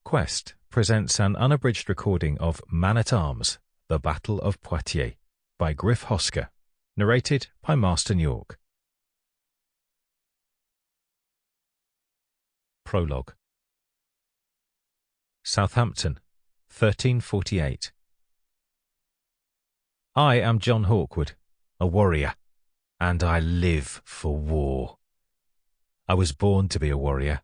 Quest presents an unabridged recording of Man-at-Arms, The Battle of Poitiers, by Griff Hosker, narrated by Marston York. Prologue. Southampton, 1348. I am John Hawkwood, a warrior, and I live for war. I was born to be a warrior,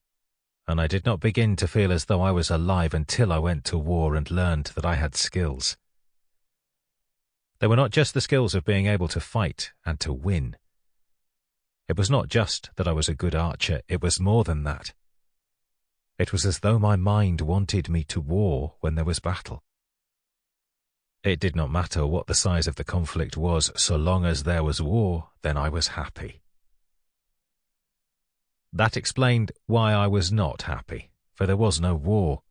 and I did not begin to feel as though I was alive until I went to war and learned that I had skills. They were not just the skills of being able to fight and to win. It was not just that I was a good archer, it was more than that. It was as though my mind wanted me to war when there was battle. It did not matter what the size of the conflict was, so long as there was war, then I was happy. That explained why I was not happy, for there was no war.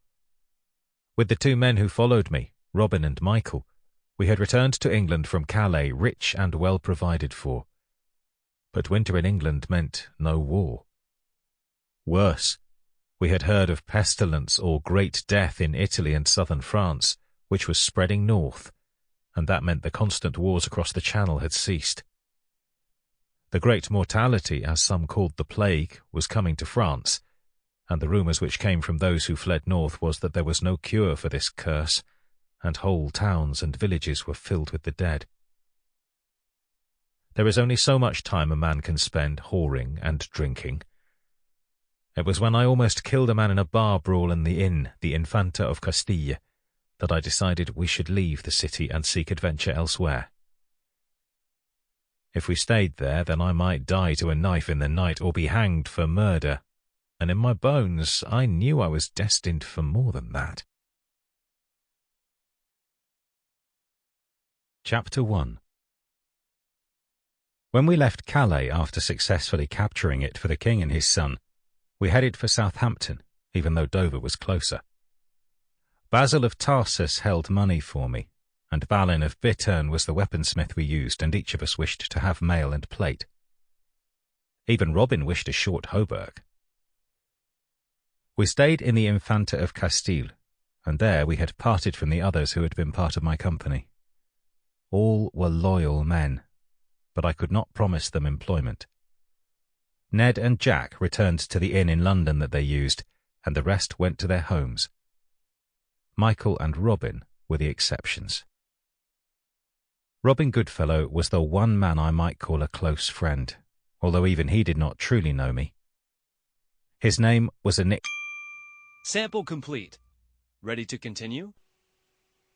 With the two men who followed me, Robin and Michael, we had returned to England from Calais rich and well provided for. But winter in England meant no war. Worse, we had heard of pestilence or great death in Italy and southern France, which was spreading north, and that meant the constant wars across the Channel had ceased. The great mortality, as some called the plague, was coming to France, and the rumours which came from those who fled north was that there was no cure for this curse, and whole towns and villages were filled with the dead. There is only so much time a man can spend whoring and drinking. It was when I almost killed a man in a bar brawl in the inn, the Infanta of Castilian, that I decided we should leave the city and seek adventure elsewhere. If we stayed there, then I might die to a knife in the night or be hanged for murder, and in my bones I knew I was destined for more than that. Chapter 1. When we left Calais after successfully capturing it for the king and his son, we headed for Southampton, even though Dover was closer. Basil of Tarsus held money for me, and Balin of Bittern was the weaponsmith we used, and each of us wished to have mail and plate. Even Robin wished a short hauberk. We stayed in the Infanta of Castile, and there we had parted from the others who had been part of my company. All were loyal men, but I could not promise them employment. Ned and Jack returned to the inn in London that they used, and the rest went to their homes. Michael and Robin were the exceptions. Robin Goodfellow was the one man I might call a close friend, although even he did not truly know me. His name was a nick. Sample complete. Ready to continue?